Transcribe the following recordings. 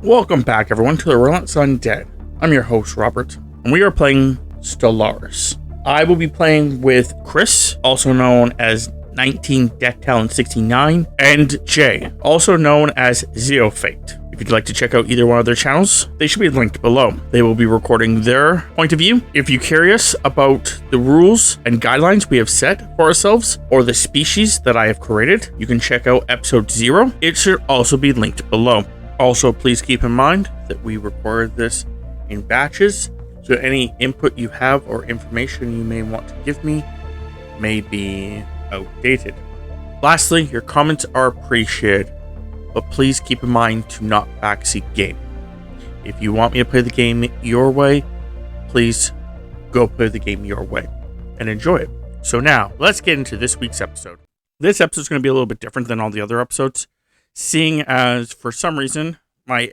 Welcome back, everyone, to the Relentless Undead. I'm your host, Robert, and we are playing Stellaris. I will be playing with Chris, also known as 19 Death Talent 69, and Jay, also known as Zeofate. If you'd like to check out either one of their channels, they should be linked below. They will be recording their point of view. If you're curious about the rules and guidelines we have set for ourselves, or the species that I have created, you can check out episode 0. It should also be linked below. Also, please keep in mind that we record this in batches, so any input you have or information you may want to give me may be outdated. Lastly, your comments are appreciated, but please keep in mind to not backseat game. If you want me to play the game your way, please go play the game your way and enjoy it. So now, let's get into this week's episode. This episode is going to be a little bit different than all the other episodes, seeing as, for some reason, my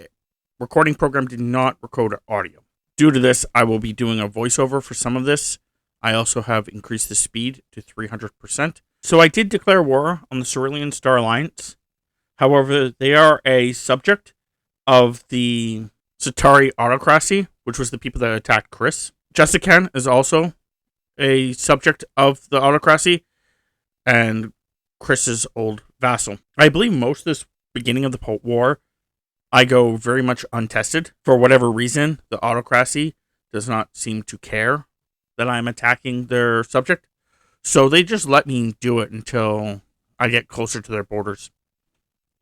recording program did not record audio. Due to this, I will be doing a voiceover for some of this. I also have increased the speed to 300%. So I did declare war on the Cerulean Star Alliance. However, they are a subject of the Satari autocracy, which was the people that attacked Chris. Jessica is also a subject of the autocracy, and Chris's old vassal. I believe most of this beginning of the war, I go very much untested. For whatever reason, the autocracy does not seem to care that I'm attacking their subject. So they just let me do it until I get closer to their borders,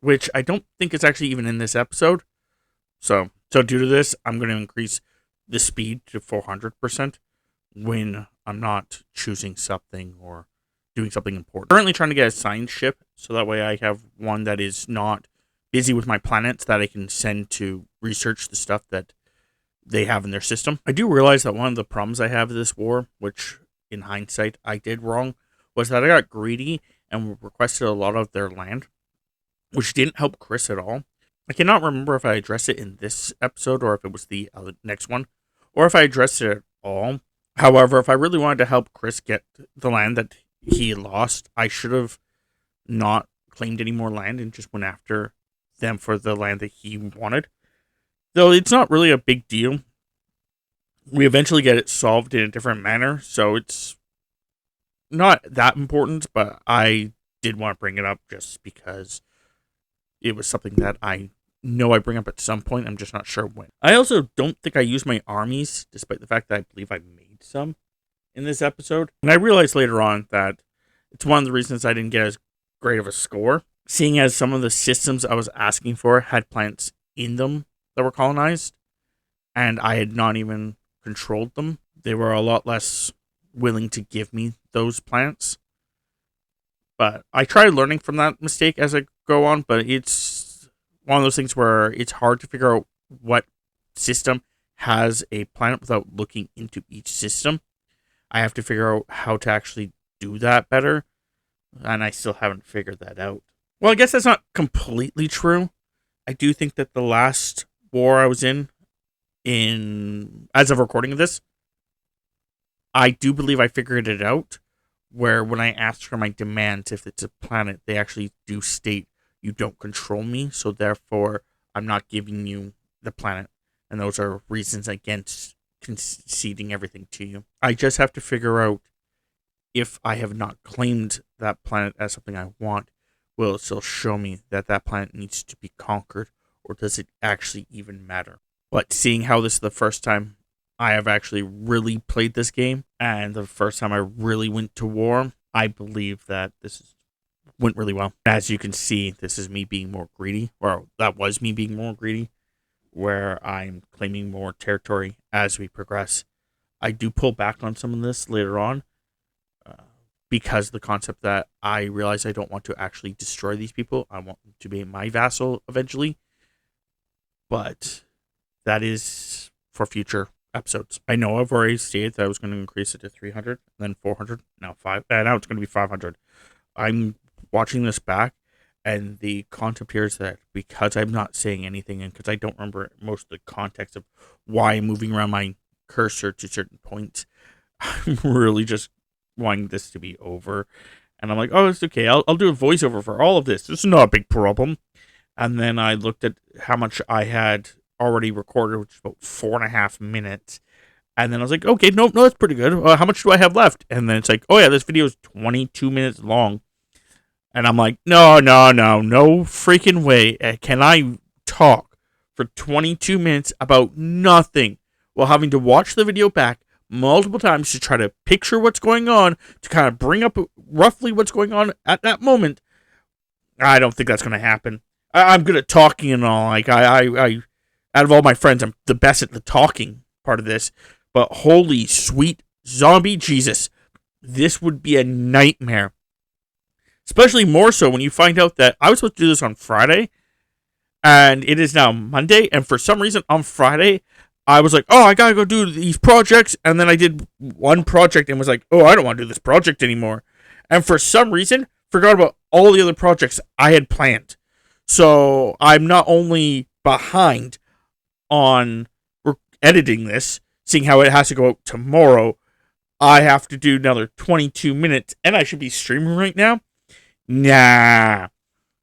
which I don't think is actually even in this episode. So due to this, I'm going to increase the speed to 400% when I'm not choosing something or doing something important. Currently trying to get a science ship, so that way I have one that is not busy with my planets that I can send to research the stuff that they have in their system. I do realize that one of the problems I have with this war, which in hindsight I did wrong, was that I got greedy and requested a lot of their land, which didn't help Chris at all. I cannot remember if I addressed it in this episode or if it was the next one, or if I addressed it at all. However, if I really wanted to help Chris get the land that he lost, I should have not claimed any more land and just went after them for the land that he wanted. Though it's not really a big deal. We eventually get it solved in a different manner, so it's not that important, but I did want to bring it up just because it was something that I know I bring up at some point. I'm just not sure when. I also don't think I used my armies, despite the fact that I believe I made some in this episode. And I realized later on that it's one of the reasons I didn't get as great of a score, seeing as some of the systems I was asking for had planets in them that were colonized, and I had not even controlled them. They were a lot less willing to give me those planets. But I tried learning from that mistake as I go on, but it's one of those things where it's hard to figure out what system has a planet without looking into each system. I have to figure out how to actually do that better, and I still haven't figured that out. Well, I guess that's not completely true. I do think that the last war I was in as of recording of this, I do believe I figured it out, where when I asked for my demands, if it's a planet, they actually do state you don't control me, so therefore I'm not giving you the planet, and those are reasons against conceding everything to you. I just have to figure out if I have not claimed that planet as something I want, will it still show me that that planet needs to be conquered, or does it actually even matter? But seeing how this is the first time I have actually really played this game, and the first time I really went to war, I believe that went really well. As you can see, this is me being more greedy, or that was me being more greedy, where I'm claiming more territory as we progress. I do pull back on some of this later on, because the concept that I realize I don't want to actually destroy these people. I want them to be my vassal eventually. But that is for future episodes. I know I've already stated that I was going to increase it to 300, then 400, now it's going to be 500. I'm watching this back, and the concept here is that because I'm not saying anything, and because I don't remember most of the context of why I'm moving around my cursor to certain points, I'm really just wanting this to be over. And I'm like, oh, it's okay. I'll do a voiceover for all of this. This is not a big problem. And then I looked at how much I had already recorded, which is about 4.5 minutes. And then I was like, okay, no, that's pretty good. How much do I have left? And then it's like, oh yeah, this video is 22 minutes long. And I'm like, no freaking way. Can I talk for 22 minutes about nothing while having to watch the video back multiple times to try to picture what's going on, to kind of bring up roughly what's going on at that moment? I don't think that's going to happen. I'm good at talking and all. Like, I out of all my friends, I'm the best at the talking part of this. But holy sweet zombie Jesus, this would be a nightmare. Especially more so when you find out that I was supposed to do this on Friday, and it is now Monday, and for some reason on Friday, I was like, oh, I gotta go do these projects, and then I did one project and was like, oh, I don't want to do this project anymore. And for some reason, forgot about all the other projects I had planned. So I'm not only behind on editing this, seeing how it has to go out tomorrow, I have to do another 22 minutes, and I should be streaming right now. Nah,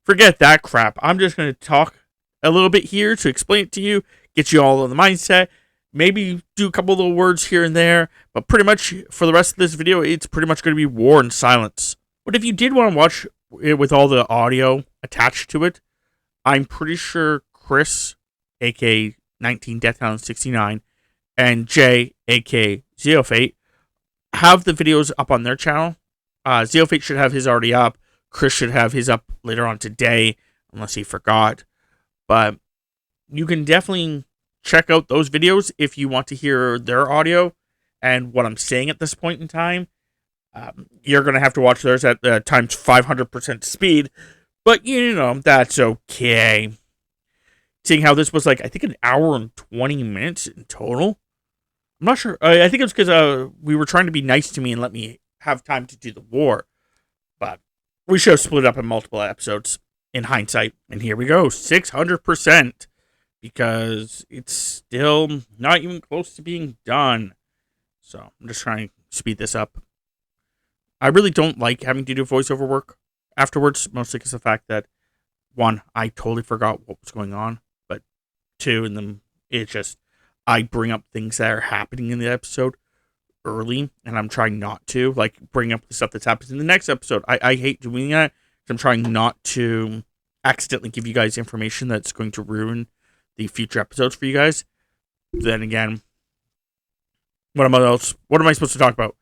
forget that crap. I'm just going to talk a little bit here to explain it to you, get you all in the mindset, maybe do a couple little words here and there, but pretty much for the rest of this video, it's pretty much going to be war and silence. But if you did want to watch it with all the audio attached to it, I'm pretty sure Chris, aka 19 Death Talent 69, and Jay, aka Zeofate, have the videos up on their channel. Zeofate should have his already up. Chris should have his up later on today, unless he forgot. But you can definitely check out those videos if you want to hear their audio and what I'm saying at this point in time. You're going to have to watch theirs at times 500% speed, but you know, that's okay. Seeing how this was like, I think an hour and 20 minutes in total. I'm not sure. I think it was because we were trying to be nice to me and let me have time to do the war. But we should have split up in multiple episodes in hindsight. And here we go, 600%. Because it's still not even close to being done. So I'm just trying to speed this up. I really don't like having to do voiceover work afterwards. Mostly because of the fact that, one, I totally forgot what was going on. But two, and then it's just, I bring up things that are happening in the episode early, and I'm trying not to, like, bring up the stuff that's happening in the next episode. I hate doing that. I'm trying not to accidentally give you guys information that's going to ruin the future episodes for you guys. Then again, what am I supposed to talk about?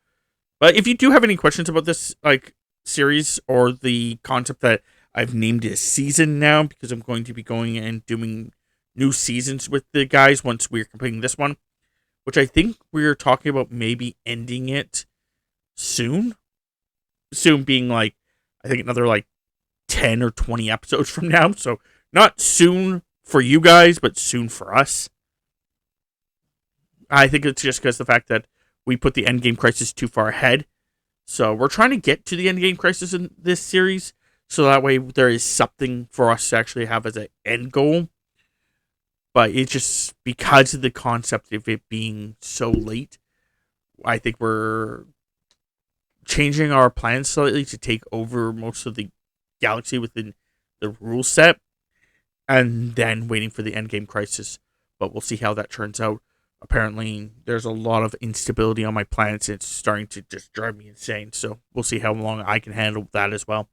But if you do have any questions about this, like, series or the concept that I've named it a season now, because I'm going to be going and doing new seasons with the guys once we're completing this one, which I think we're talking about maybe ending it soon. Soon being like, I think another like 10 or 20 episodes from now. So not soon for you guys, but soon for us. I think it's just because the fact that we put the Endgame Crisis too far ahead. So we're trying to get to the Endgame Crisis in this series, so that way there is something for us to actually have as an end goal. But it's just because of the concept of it being so late, I think we're changing our plans slightly to take over most of the galaxy within the rule set, and then waiting for the Endgame Crisis. But we'll see how that turns out. Apparently, there's a lot of instability on my planets. It's starting to just drive me insane. So we'll see how long I can handle that as well.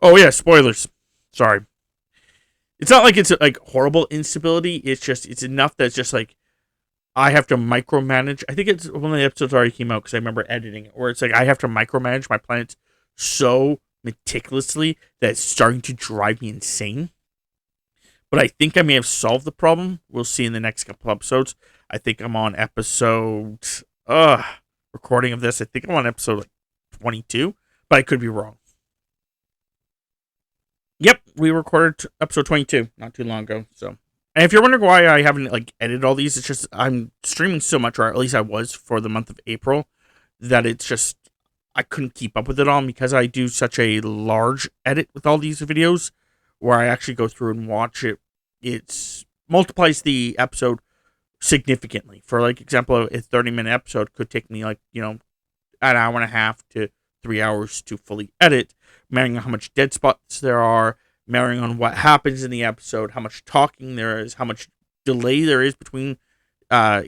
Oh yeah, spoilers. Sorry. It's not like it's like horrible instability. It's enough that it's just like I have to micromanage. I think it's one of the episodes already came out because I remember editing it, where it's like I have to micromanage my planets so meticulously that it's starting to drive me insane. But I think I may have solved the problem. We'll see in the next couple episodes. I think I'm on episode recording of this. I think I'm on episode like 22, but I could be wrong. Yep, we recorded episode 22 not too long ago. So, and if you're wondering why I haven't like edited all these, it's just I'm streaming so much, or at least I was for the month of April, that it's just I couldn't keep up with it all because I do such a large edit with all these videos where I actually go through and watch it. It multiplies the episode significantly. For like example, a 30-minute episode could take me like, you know, an hour and a half to 3 hours to fully edit, depending on how much dead spots there are, varying on what happens in the episode, how much talking there is, how much delay there is between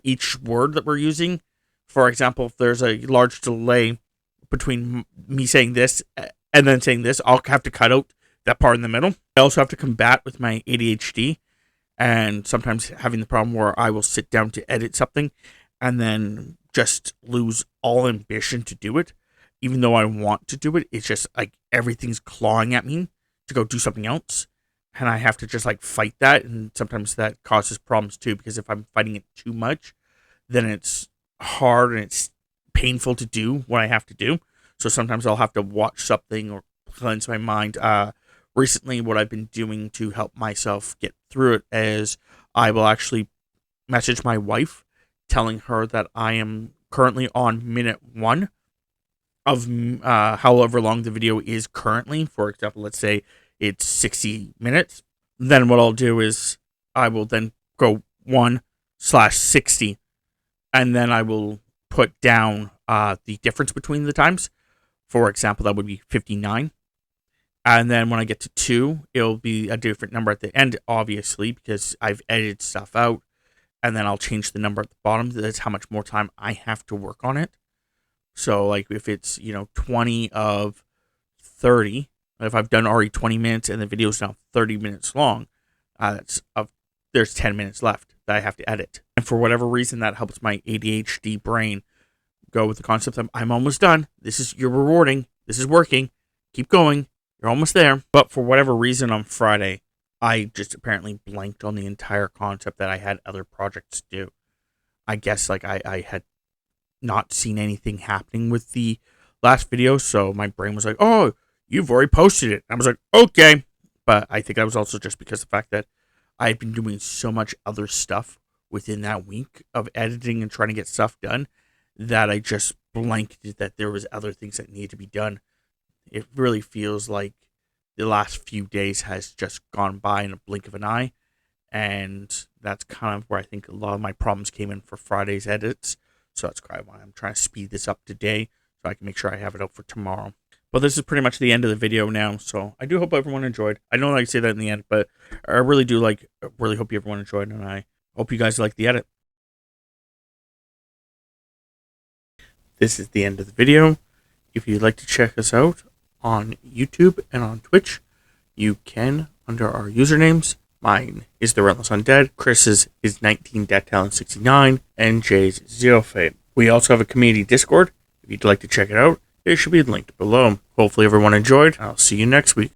each word that we're using. For example, if there's a large delay between me saying this and then saying this, I'll have to cut out that part in the middle. I also have to combat with my ADHD and sometimes having the problem where I will sit down to edit something and then just lose all ambition to do it. Even though I want to do it, it's just like everything's clawing at me to go do something else. And I have to just like fight that. And sometimes that causes problems too, because if I'm fighting it too much, then it's hard and it's painful to do what I have to do. So sometimes I'll have to watch something or cleanse my mind. Recently, what I've been doing to help myself get through it is I will actually message my wife telling her that I am currently on minute 1 of however long the video is currently. For example, let's say it's 60 minutes. Then what I'll do is I will then go 1/60, and then I will put down the difference between the times. For example, that would be 59. And then when I get to 2, it'll be a different number at the end, obviously, because I've edited stuff out. And then I'll change the number at the bottom. That's how much more time I have to work on it. So, like, if it's, 20 of 30, if I've done already 20 minutes and the video's now 30 minutes long, there's 10 minutes left that I have to edit. And for whatever reason, that helps my ADHD brain go with the concept of, I'm almost done. You're rewarding. This is working. Keep going. You're almost there. But for whatever reason on Friday, I just apparently blanked on the entire concept that I had other projects to do. I guess like I had not seen anything happening with the last video, so my brain was like, oh, you've already posted it. I was like, okay. But I think that was also just because of the fact that I had been doing so much other stuff within that week of editing and trying to get stuff done that I just blanked that there was other things that needed to be done. It really feels like the last few days has just gone by in a blink of an eye. And that's kind of where I think a lot of my problems came in for Friday's edits. So that's kind of why I'm trying to speed this up today so I can make sure I have it out for tomorrow. But this is pretty much the end of the video now. So I do hope everyone enjoyed. I don't like to say that in the end, but I really hope everyone enjoyed. And I hope you guys like the edit. This is the end of the video. If you'd like to check us out on YouTube and on Twitch, you can under our usernames. Mine is The Relentless Undead, Chris's is 19DeathTalent69, and Jay's ZeroFate. We also have a community Discord. If you'd like to check it out, it should be linked below. Hopefully everyone enjoyed. I'll see you next week.